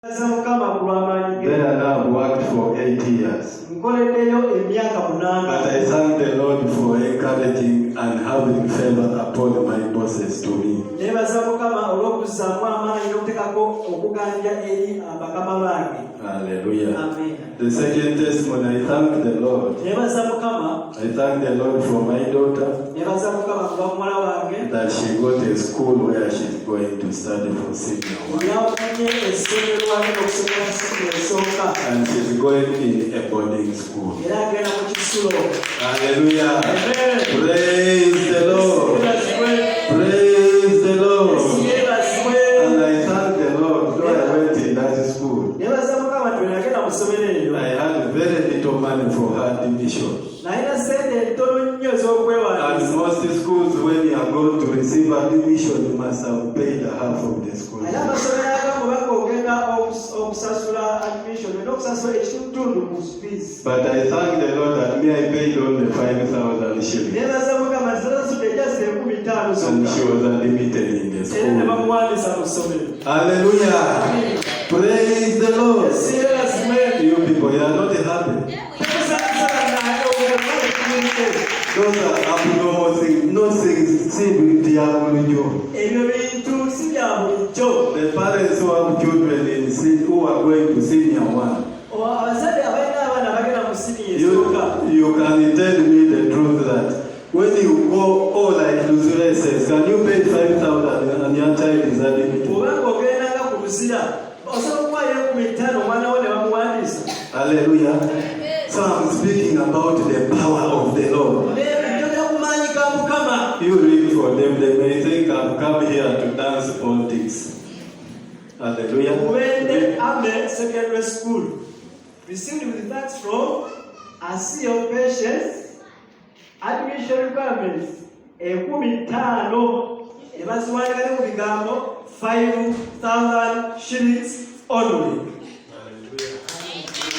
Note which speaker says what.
Speaker 1: There I have worked for 8 years. But I thank the Lord for encouraging and having favor upon my bosses to me. Hallelujah. Amen. The second testimony, I thank the Lord. I thank the Lord for my daughter, that she got a school where she's going to study for senior one. And she's going in a boarding school. Hallelujah. Amen. Praise the Lord. Praise the Lord. And I thank the Lord. Though I went in that school, I had very little money for her admission. And most schools, when you are going to receive admission, you must have paid half of the school. But I thank the Lord that me, I paid only 5,000 shillings. And she was admitted in the school. Hallelujah. Praise the Lord. You people, you are not happy. Those are abnormal things. No things seem to be abnormal. The parents who have children who are going to senior one, you can tell me the truth that when you go all like Lucifer says, can you pay 5,000 and your child is admitted? Hallelujah. So I'm speaking about the power of the Lord. You read for them, they may think I've come here to dance politics. Hallelujah.
Speaker 2: When I'm secondary school, received with thanks from a sea of patience, admission requirements, a kumitano, a 5,000 shillings only.